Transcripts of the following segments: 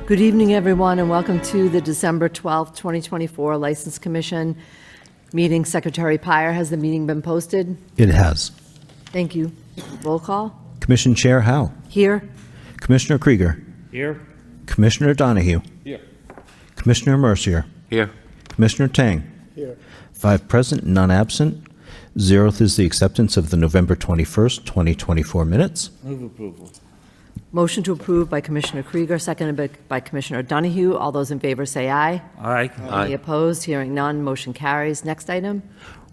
Good evening, everyone, and welcome to the December 12th, 2024 License Commission meeting. Secretary Pyer, has the meeting been posted? It has. Thank you. Roll call. Commission Chair Howe. Here. Commissioner Krieger. Here. Commissioner Donahue. Here. Commissioner Mercier. Here. Commissioner Tang. Here. 5 present, none absent. 0th is the acceptance of the November 21st, 2024 minutes. Move approval. Motion to approve by Commissioner Krieger, seconded by Commissioner Donahue. All those in favor say aye. Aye. Any opposed? Hearing none, motion carries. Next item.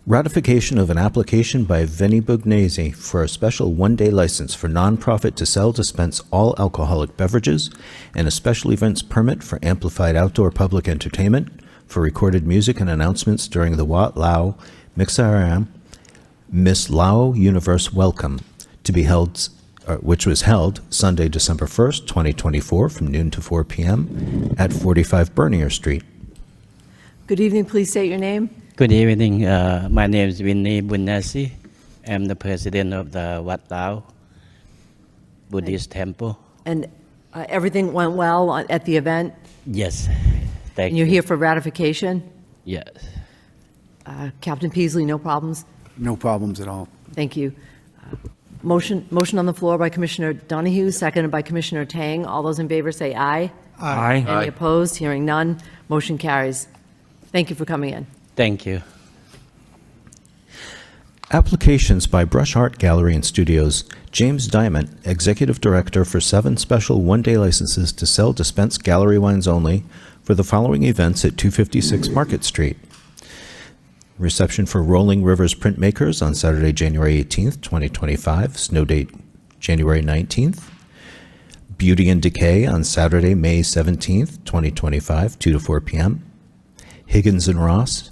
Ratification of an application by Vinnie Bugnesi for a special one-day license for nonprofit to sell, dispense all alcoholic beverages, and a special events permit for amplified outdoor public entertainment for recorded music and announcements during the Wat Lao Mixaram Miss Lao Universe Welcome, to be held, which was held Sunday, December 1st, 2024, from noon to 4 p.m. at 45 Bernier Street. Good evening. Please state your name. Good evening. My name is Vinnie Bugnesi. I'm the president of the Wat Lao Buddhist Temple. And everything went well at the event? Yes. Thank And you. you're here for ratification? Yes. Captain Peasley, no problems? No problems at all. Thank you. Motion on the floor by Commissioner Donahue, seconded by Commissioner Tang. All those in favor say aye. Aye. Any opposed? Hearing none, motion carries. Thank you for coming in. Thank you. Applications by Brush Art Gallery and Studios. James Diamond, Executive Director, for 7 special one-day licenses to sell, dispense gallery wines only for the following events at 256 Market Street. Reception for Rolling Rivers Printmakers on Saturday, January 18th, 2025. Snow date, January 19th. Beauty and Decay on Saturday, May 17th, 2025, 2 to 4 p.m. Higgins and Ross,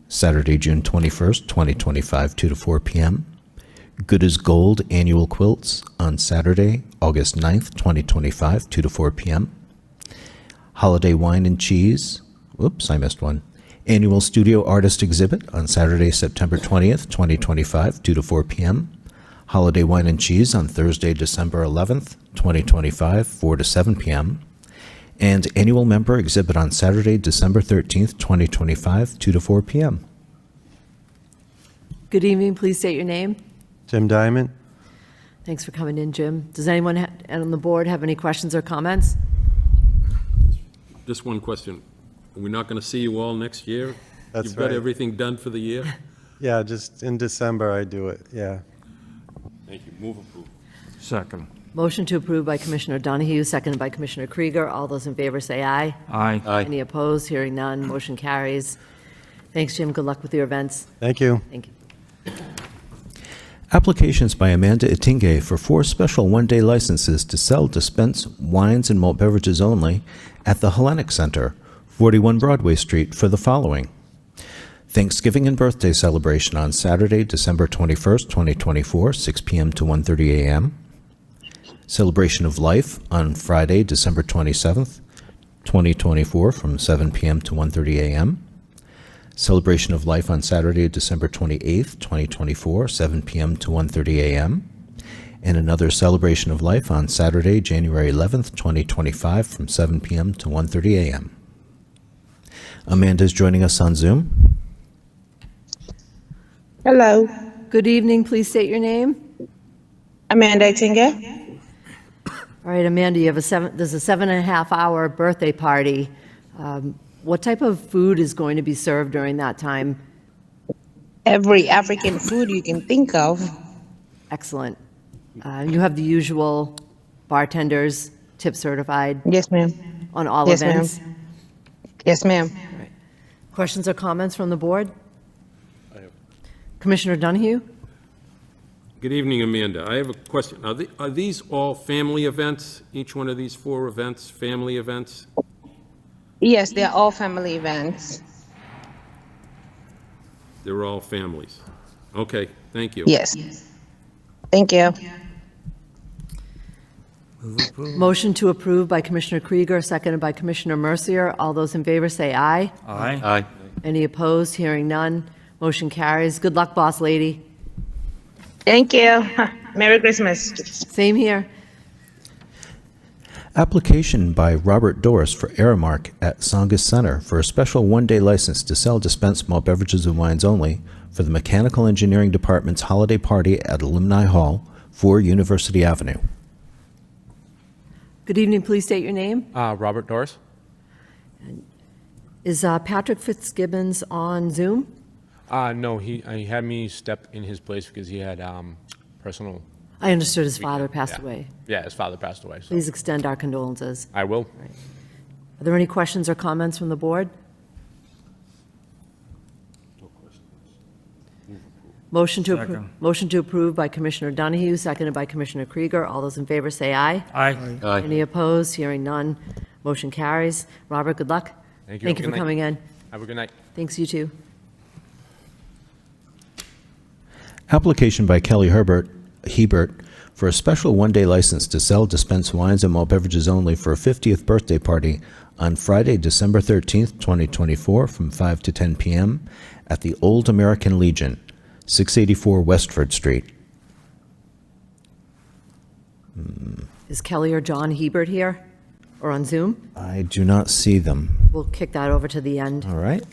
Saturday, June 21st, 2025, 2 to 4 p.m. Good as Gold Annual Quilts on Saturday, August 9th, 2025, 2 to 4 p.m. Holiday Wine and Cheese, whoops, I missed one. Annual Studio Artist Exhibit on Saturday, September 20th, 2025, 2 to 4 p.m. Holiday Wine and Cheese on Thursday, December 11th, 2025, 4 to 7 p.m. And Annual Member Exhibit on Saturday, December 13th, 2025, 2 to 4 p.m. Good evening. Please state your name. Jim Diamond. Thanks for coming in, Jim. Does anyone on the board have any questions or comments? Just one question. Are we not going to see you all next year? That's You've got right. everything done for the year? Yeah, just in December I do it, yeah. Thank you. Move approval. Second. Motion to approve by Commissioner Donahue, seconded by Commissioner Krieger. All those in favor say aye. Aye. Any opposed? Hearing none, motion carries. Thanks, Jim. Good luck with your events. Thank you. Thank you. Applications by Amanda Itinge for 4 special one-day licenses to sell, dispense wines and malt beverages only at the Hellenic Center, 41 Broadway Street, for the following: Thanksgiving and birthday celebration on Saturday, December 21st, 2024, 6 p.m. to 1:30 a.m. Celebration of Life on Friday, December 27th, 2024, from 7 p.m. to 1:30 a.m. Celebration of Life on Saturday, December 28th, 2024, 7 p.m. to 1:30 a.m. And another Celebration of Life on Saturday, January 11th, 2025, from 7 p.m. to 1:30 a.m. Amanda is joining us on Zoom. Hello, Good evening. Please state your name. Amanda Tinga. All right, Amanda, you have there's a 7.5-hour birthday party. What type of food is going to be served during that time? Every African food you can think of. Excellent. You have the usual bartenders, tip certified Yes, ma'am. on all Yes, ma'am. events. Yes, ma'am. Questions or comments from the board? Commissioner Donahue? Good evening, Amanda. I have a question. Are these all family events? Each one of these 4 events, family events? Yes, they're all family events. They're all families. Okay, thank you. Yes. Thank you. Motion to approve by Commissioner Krieger, seconded by Commissioner Mercier. All those in favor say aye. Aye. Aye. Any opposed? Hearing none. Motion carries. Good luck, boss lady. Thank you. Merry Christmas. Same here. Application by Robert Doris for Aramark at Songus Center for a special one-day license to sell dispense malt beverages and wines only for the Mechanical Engineering Department's holiday party at Alumni Hall, 4 University Avenue. Good evening, please state your name. Robert Doris. Is Patrick Fitzgibbons on Zoom? No, he had me step in his place because he had personal. I understood his father passed away. Yeah, his father passed away. So Please extend our condolences. I will. Are there any questions or comments from the board? Motion to approve by Commissioner Donahue, seconded by Commissioner Krieger. All those in favor say aye. Aye. Any opposed? Hearing none. Motion carries. Robert, good luck. Thank you. Thank you for Good night. coming in. Have a good night. Thanks, you too. Application by Kelly Hebert for a special one-day license to sell dispense wines and malt beverages only for a 50th birthday party on Friday, December 13th, 2024, from 5 to 10 p.m. at the Old American Legion, 684 Westford Street. Is Kelly or John Hebert here or on Zoom? I do not see them. We'll kick that over to the end. All right.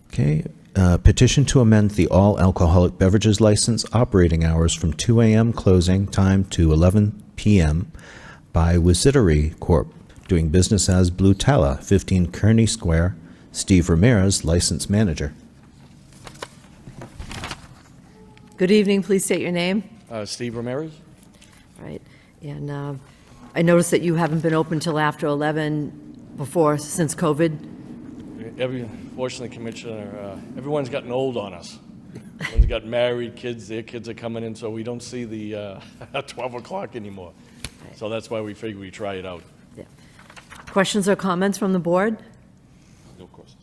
Okay. Petition to amend the all alcoholic beverages license operating hours from 2 a.m. closing time to 11 p.m. by Wizitery Corp., doing business as Blue Tala, 15 Kearney Square. Steve Ramirez, license manager. Good evening, please state your name. Steve Ramirez? All right, and I noticed that you haven't been open till after 11 before, since COVID. Fortunately, Commissioner, everyone's gotten old on us. Everyone's got married, kids, their kids are coming in, so we don't see the 12 o'clock anymore. So that's why we figure we try it out. Yeah. Questions or comments from the board? No questions.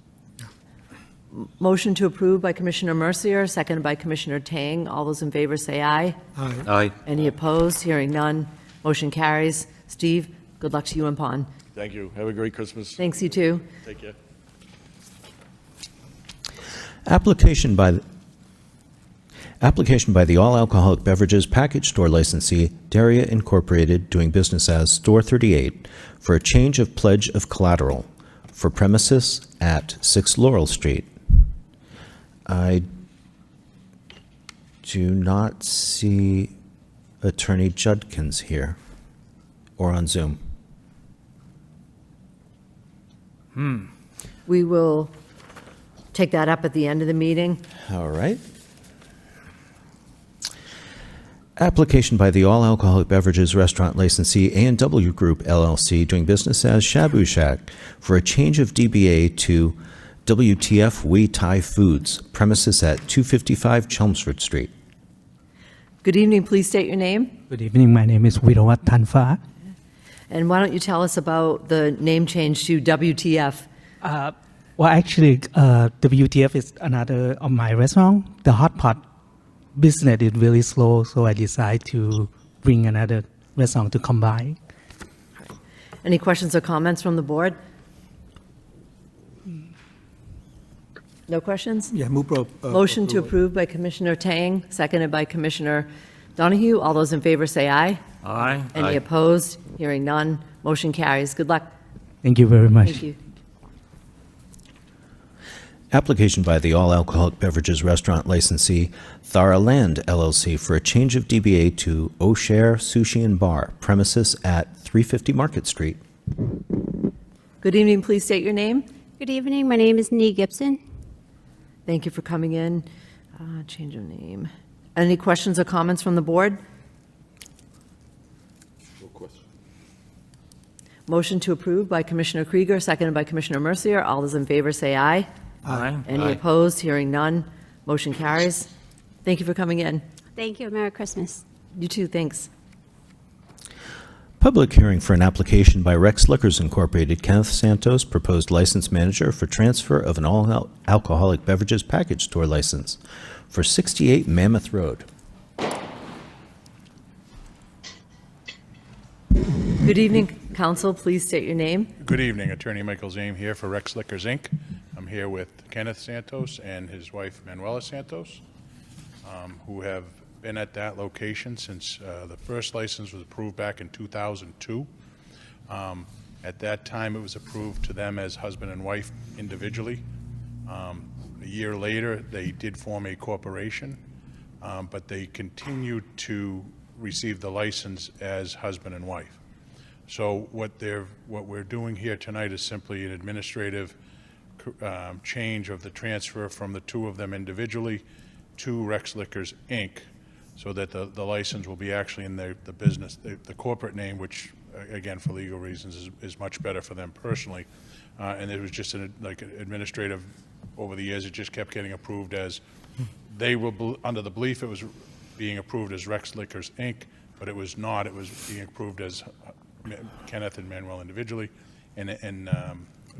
Motion to approve by Commissioner Mercier, seconded by Commissioner Tang. All those in favor say aye. Aye. Any opposed? Hearing none. Motion carries. Steve, good luck to you and Pon. Thank you. Have a great Christmas. Thanks, you too. Take care. Application by the all alcoholic beverages package store licensee Daria Incorporated, doing business as Store 38, for a change of pledge of collateral for premises at 6 Laurel Street. I do not see Attorney Judkins here or on Zoom. We will take that up at the end of the meeting. All right. Application by the all alcoholic beverages restaurant licensee A&W Group LLC, doing business as Shabu Shack, for a change of DBA to WTF Wee Thai Foods, premises at 255 Chelmsford Street. Good evening, please state your name. Good evening. My name is Wirawat Tanfa. And why don't you tell us about the name change to WTF? Well, actually, WTF is another of my restaurant. The hot pot business is really slow, so I decided to bring another restaurant to combine. Any questions or comments from the board? No questions? Yeah, move Motion to approve by Commissioner Tang, seconded by Commissioner Donahue. All those in favor say aye. Aye. Any opposed? Hearing none. Motion carries. Good luck. Thank you very much. Thank you. Application by the all alcoholic beverages restaurant licensee Thara Land LLC for a change of DBA to O'Share Sushi and Bar, premises at 350 Market Street. Good evening. Please state your name. Good evening. My name is Nee Gibson. Thank you for coming in. Change of name. Any questions or comments from the board? No question. Motion to approve by Commissioner Krieger, seconded by Commissioner Mercier. All those in favor say aye. Aye. Any opposed? Hearing none. Motion carries. Thank you for coming in. Thank you. Merry Christmas. You too, thanks. Public hearing for an application by Rex Liquors Incorporated, Kenneth Santos, proposed license manager for transfer of an all alcoholic beverages package store license for 68 Mammoth Road. Good evening, council. Please state your name. Good evening, Attorney Michael Zame here for Rex Liquors, Inc. I'm here with Kenneth Santos and his wife Manuela Santos, who have been at that location since the first license was approved back in 2002. At that time, it was approved to them as husband and wife individually. A year later, they did form a corporation, but they continued to receive the license as husband and wife. So what we're doing here tonight is simply an administrative change of the transfer from the two of them individually to Rex Liquors, Inc., so that the license will be actually in the business, the corporate name, which, again, for legal reasons, is much better for them personally. And it was just like an administrative, over the years, it just kept getting approved as, they were under the belief it was being approved as Rex Liquors, Inc., but it was not. It was being approved as Kenneth and Manuel individually, and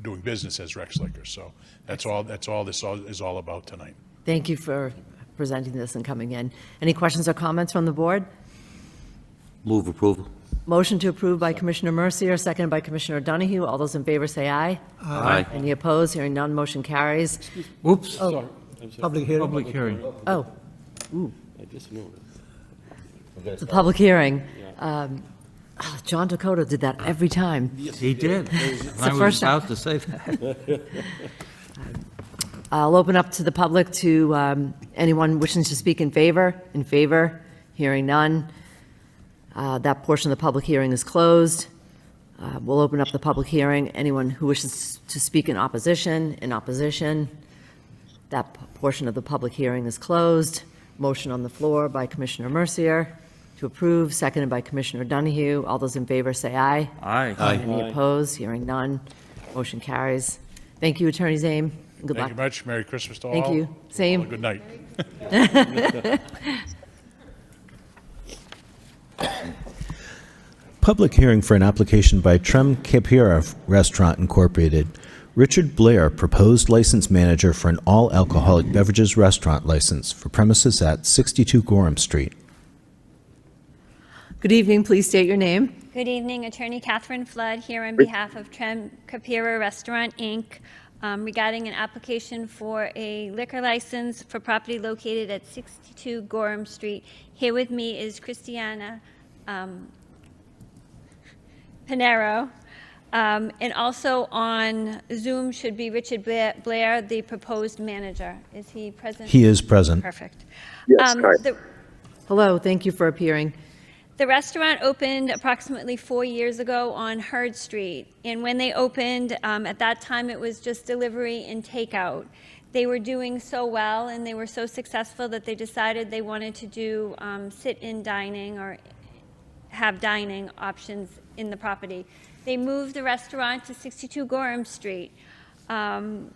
doing business as Rex Liquors. So that's all this is all about tonight. Thank you for presenting this and coming in. Any questions or comments from the board? Move approval. Motion to approve by Commissioner Mercier, seconded by Commissioner Donahue. All those in favor say aye. Aye. Any opposed? Hearing none, motion carries. Whoops. Public hearing? Public hearing. Oh, I just noticed. it's a public hearing. John Dakota did that every time. He did. I the was first time. about to say that. I'll open up to the public to anyone wishing to speak in favor. In favor? Hearing none. That portion of the public hearing is closed. We'll open up the public hearing. Anyone who wishes to speak in opposition? In opposition. That portion of the public hearing is closed. Motion on the floor by Commissioner Mercier to approve, seconded by Commissioner Donahue. All those in favor say aye. Aye. Any opposed? Hearing none. Motion carries. Thank you, Attorney Zame. and Good Thank luck. you much. Merry Christmas to all. Thank you. Same. Good night. Public hearing for an application by Trem Capira Restaurant Incorporated. Richard Blair, proposed license manager for an all-alcoholic beverages restaurant license for premises at 62 Gorham Street. Good evening. Please state your name. Good evening, Attorney Catherine Flood here on behalf of Trem Capira Restaurant, Inc., regarding an application for a liquor license for property located at 62 Gorham Street. Here with me is Christiana Pinero. And also on Zoom should be Richard Blair, the proposed manager. Is he present? He is present. Perfect. Yes, correct. Hello. Thank you for appearing. The restaurant opened approximately 4 years ago on Hurd Street. And when they opened, at that time, it was just delivery and takeout. They were doing so well and they were so successful that they decided they wanted to do sit-in dining or have dining options in the property. They moved the restaurant to 62 Gorham Street. And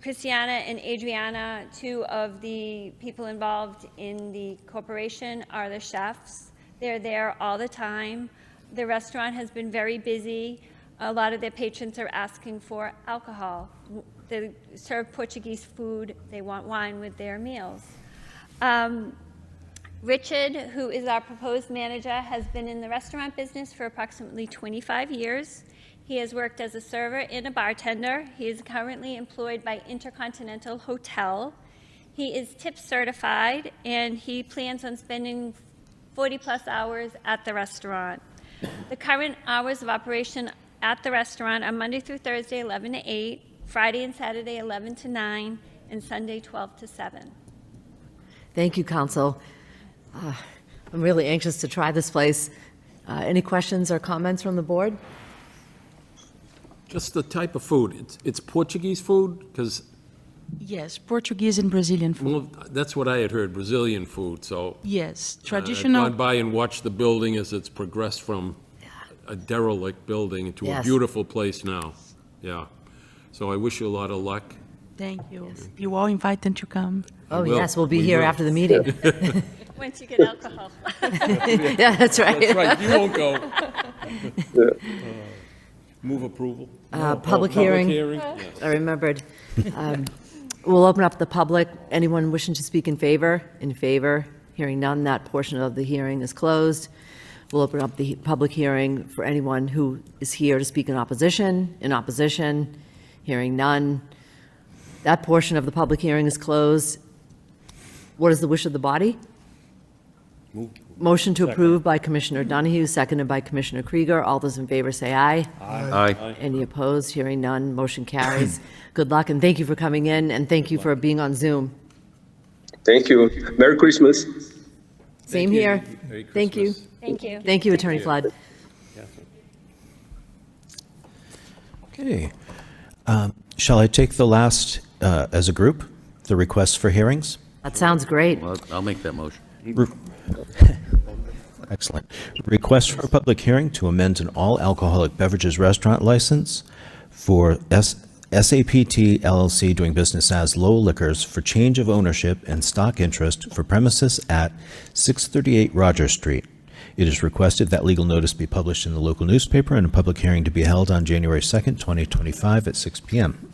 Christiana and Adriana, two of the people involved in the corporation, are the chefs. They're there all the time. The restaurant has been very busy. A lot of their patrons are asking for alcohol. They serve Portuguese food. They want wine with their meals. Richard, who is our proposed manager, has been in the restaurant business for approximately 25 years. He has worked as a server and a bartender. He is currently employed by Intercontinental Hotel. He is tip certified, and he plans on spending 40-plus hours at the restaurant. The current hours of operation at the restaurant are Monday through Thursday, 11 to 8, Friday and Saturday, 11 to 9, and Sunday, 12 to 7. Thank you, Counsel. I'm really anxious to try this place. Any questions or comments from the board? Just the type of food. It's Portuguese food? Because, Yes, Portuguese and Brazilian food. well, that's what I had heard, Brazilian food, so. Yes, I've traditional. gone by and watched the building as it's progressed from a derelict building to a Yes. beautiful place now. Yeah. So I wish you a lot of luck. Thank you. You all invited to come. Oh, will. yes, we'll be We here will. after the meeting. Once you get alcohol. Yeah, that's right. That's right, you won't go. Move approval. Public hearing. Yes. I remembered. We'll open up the public. Anyone wishing to speak in favor? In favor? Hearing none, that portion of the hearing is closed. We'll open up the public hearing for anyone who is here to speak in opposition. In opposition? Hearing none. That portion of the public hearing is closed. What is the wish of the body? Motion to approve by Commissioner Donahue, seconded by Commissioner Krieger. All those in favor say aye. Aye. Any opposed? Hearing none, motion carries. Good luck, and thank you for coming in, and thank you for being on Zoom. Thank you. Merry Christmas. Same here. Merry Thank you. Christmas. Thank you. Thank you, Attorney Flood. Okay. Shall I take the last, as a group, the requests for hearings? That sounds great. Well, I'll make that motion. Excellent. Request for a public hearing to amend an all-alcoholic beverages restaurant license for SAPT LLC doing business as Lowell Liquors for change of ownership and stock interest for premises at 638 Rogers Street. It is requested that legal notice be published in the local newspaper and a public hearing to be held on January 2nd, 2025 at 6 p.m.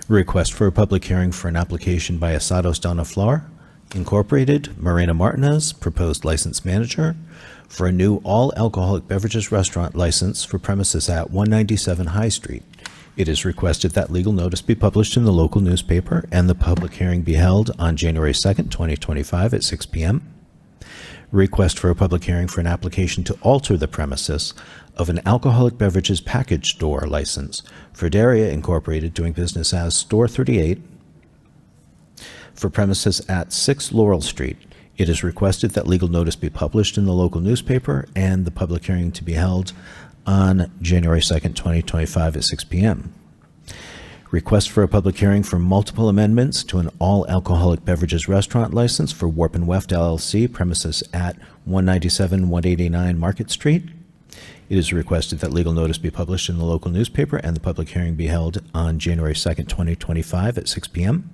Request for a public hearing for an application by Asados Donna Flor, Incorporated, Morena Martinez, proposed license manager, for a new all-alcoholic beverages restaurant license for premises at 197 High Street. It is requested that legal notice be published in the local newspaper and the public hearing be held on January 2nd, 2025 at 6 p.m. Request for a public hearing for an application to alter the premises of an alcoholic beverages package store license for Daria Incorporated doing business as Store 38 for premises at 6 Laurel Street. It is requested that legal notice be published in the local newspaper and the public hearing to be held on January 2nd, 2025 at 6 p.m. Request for a public hearing for multiple amendments to an all-alcoholic beverages restaurant license for Warp and Weft LLC, premises at 197-189 Market Street. It is requested that legal notice be published in the local newspaper and the public hearing be held on January 2nd, 2025 at 6 p.m.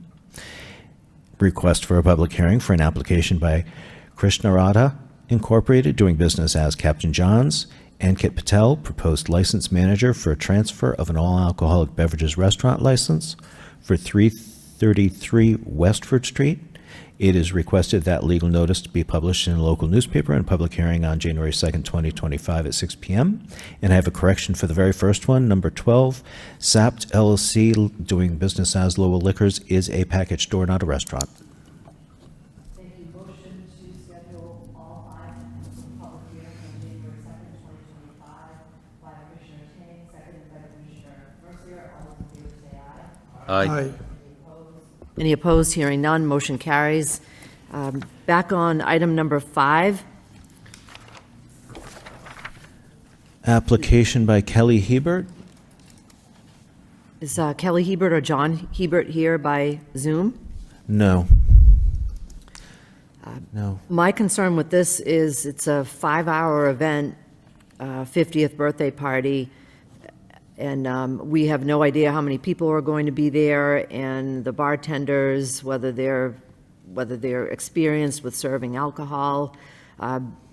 Request for a public hearing for an application by Krishnarada Incorporated, doing business as Captain John's, Ankit Patel, proposed license manager for a transfer of an all-alcoholic beverages restaurant license for 333 Westford Street. It is requested that legal notice to be published in a local newspaper and public hearing on January 2nd, 2025 at 6 p.m. And I have a correction for the very first one, number 12. SAPT LLC, doing business as Lowell Liquors, is a package store, not a restaurant. Thank you. Motion to schedule all items for public hearing on January 2nd, 2025 by Commissioner Ting, seconded by Commissioner Mercier. All those in favor say aye. Aye. Any opposed? Hearing none, motion carries. Back on item number 5. Application by Kelly Hebert. Is Kelly Hebert or John Hebert here by Zoom? No. No. My concern with this is it's a 5-hour event, 50th birthday party, and we have no idea how many people are going to be there, and the bartenders, whether they're experienced with serving alcohol.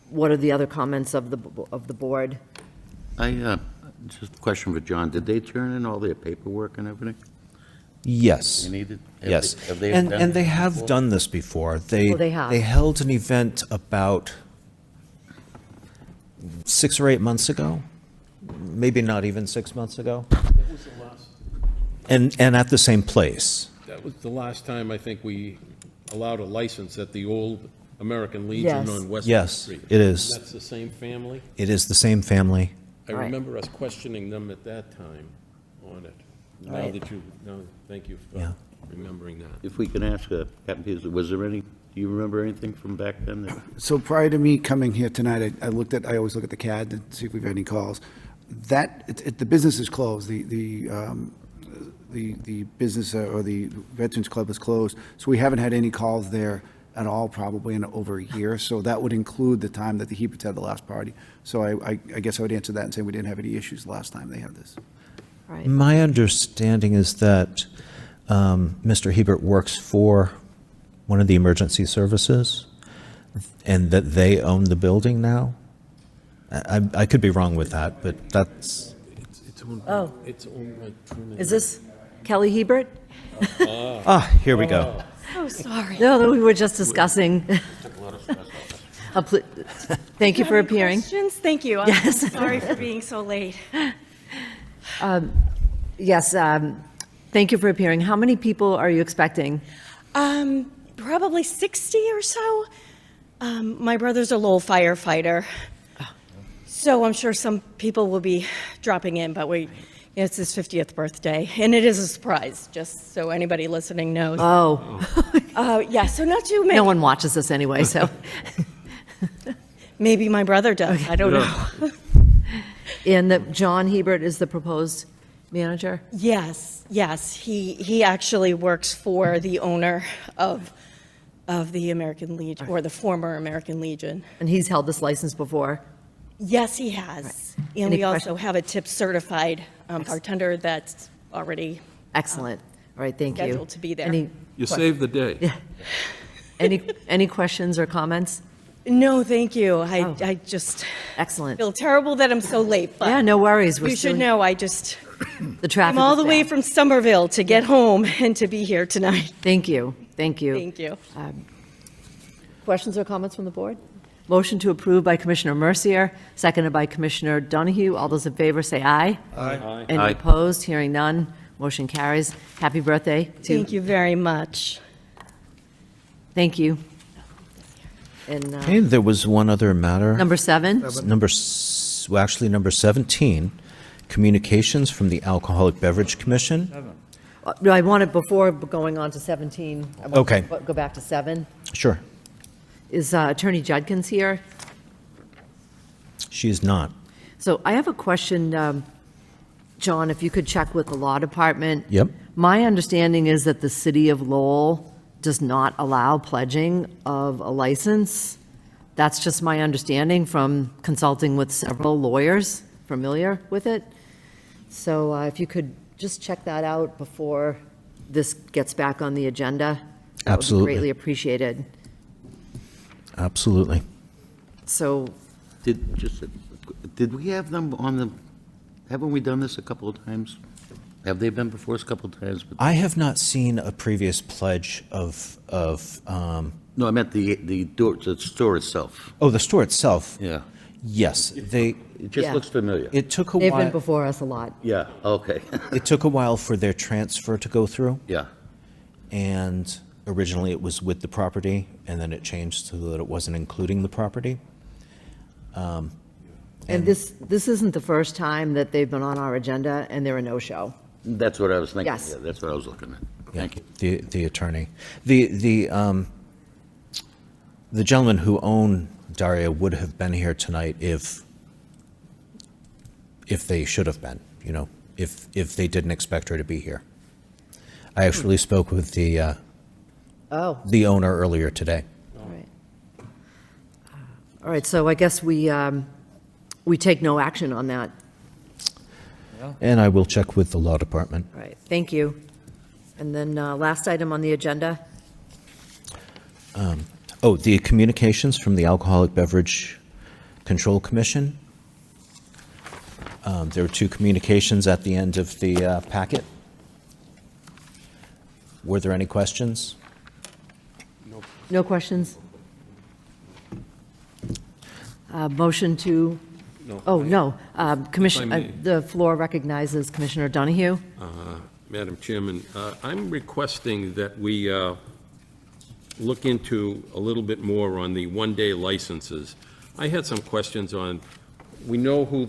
What are the other comments of the board? Just a question for John. Did they turn in all their paperwork and everything? Yes. They needed? Yes. Have they And done they this have before? done this before. Oh, they have. They held an event about 6 or 8 months ago, maybe not even 6 months ago, That was the last, and at the same place. that was the last time I think we allowed a license at the old American Legion Yes. on West Yes, Street. it is. That's the same family? It is the same family. I Right. remember us questioning them at that time on it. Now Right. that you, no, thank you Yeah. for remembering that. If we can ask Captain Peters, was there any, do you remember anything from back then? So prior to me coming here tonight, I always look at the CAD to see if we've had any calls. The business is closed, the business or the Veterans Club is closed, so we haven't had any calls there at all probably in over a year, so that would include the time that the Heberts had the last party. So I guess I would answer that and say we didn't have any issues the last time they had this. Right. My understanding is that Mr. Hebert works for one of the emergency services, and that they own the building now. I could be wrong with that, but that's... It's owned Oh. It's owned by Truman. Is this Kelly Hebert? Here we go. Oh, sorry. No, we were just discussing. Took a lot of stress off us. Thank you for Any appearing. Questions? Thank you. Yes. I'm sorry for being so late. Yes, thank you for appearing. How many people are you expecting? probably 60 or so. My brother's a Lowell firefighter. So I'm sure some people will be dropping in, but it's his 50th birthday, and it is a surprise, just so anybody listening knows. Oh, Yeah, so not too many. no one watches this anyway, so. Maybe my brother does, I don't know. And that John Hebert is the proposed manager? Yes, he actually works for the owner of the American Legion, or the former American Legion. And he's held this license before? Yes, he has. And Any we also have a tip certified bartender that's already Excellent. All right, thank you. scheduled to be there. You saved the day. Yeah. Any questions or comments? No, thank you. I just Excellent. feel terrible that I'm so late, but Yeah, no worries. We're you still- should know, The traffic I'm all is the way bad. from Somerville to get home and to be here tonight. Thank you. Thank you. Thank you. Questions or comments from the board? Motion to approve by Commissioner Mercier, seconded by Commissioner Donahue. All those in favor say aye. Aye. Any Aye. opposed? Hearing none. Motion carries. Happy birthday to. Thank you very much. Thank you. And Okay, there was one other matter. number 7? Actually, number 17, communications from the Alcoholic Beverage Commission. No, I wanted, before going on to 17, I want Okay. to go back to 7. Sure. Is Attorney Judkins here? She is not. So I have a question, John, if you could check with the law department. Yep. My understanding is that the city of Lowell does not allow pledging of a license. That's just my understanding from consulting with several lawyers familiar with it. So if you could just check that out before this gets back on the agenda. That would be Absolutely. greatly appreciated. Absolutely. So, Did we have them on the, haven't we done this a couple of times? Have they been before us a couple of times? I have not seen a previous pledge of No, I meant the store itself. oh, the store itself. Yeah. Yes, they, It just Yeah. looks familiar. it took a they've been while, before us a lot. Yeah, okay. it took a while for their transfer to go through, Yeah. and originally it was with the property, and then it changed so that it wasn't including the property. And this isn't the first time that they've been on our agenda and they're a no-show. That's what I was thinking. Yes. Yeah, that's what I was looking at. Thank you. The attorney. The gentleman who owned Daria would have been here tonight if they should have been, if they didn't expect her to be here. I actually spoke with the owner earlier today. All right. All right, so I guess we take no action on that. And I will check with the law department. All right, thank you. And then last item on the agenda, The communications from the Alcoholic Beverage Control Commission. There were 2 communications at the end of the packet. Were there any questions? no questions? Motion to, no. Commission, the floor recognizes Commissioner Donahue. Madam Chairman, I'm requesting that we look into a little bit more on the one-day licenses. I had some questions on, we know who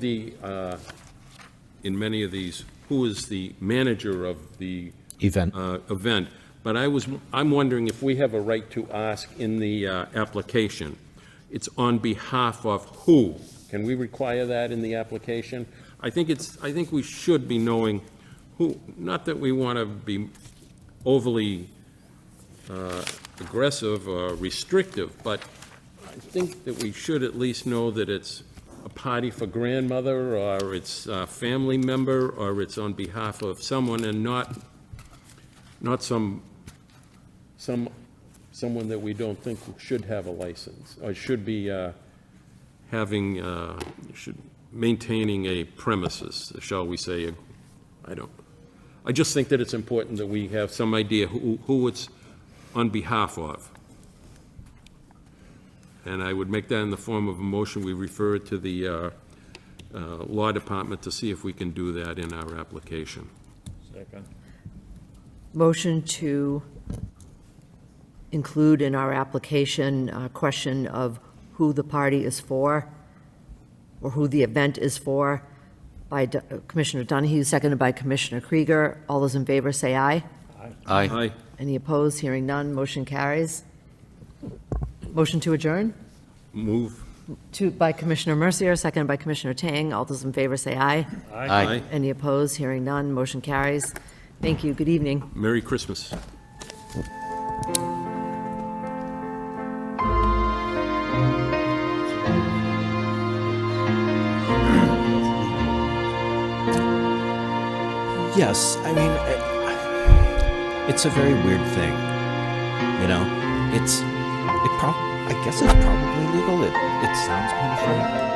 in many of these, who is the manager of the Event. event, but I'm wondering if we have a right to ask in the application, it's on behalf of who? Can we require that in the application? I think we should be knowing who, not that we want to be overly aggressive or restrictive, but I think that we should at least know that it's a party for grandmother, or it's a family member, or it's on behalf of someone, and not someone that we don't think should have a license, or should be maintaining a premises, shall we say. I just think that it's important that we have some idea who it's on behalf of. And I would make that in the form of a motion. We refer it to the law department to see if we can do that in our application. Motion to include in our application a question of who the party is for, or who the event is for, by Commissioner Donahue, seconded by Commissioner Krieger. All those in favor say aye. Aye. Any opposed? Hearing none, motion carries. Motion to adjourn? Move. By Commissioner Mercier, seconded by Commissioner Tang. All those in favor say aye. Aye. Any opposed? Hearing none, motion carries. Thank you. Good evening. Merry Christmas. Yes, I mean, it's a very weird thing, you know? I guess it's probably legal. It sounds kind of funny.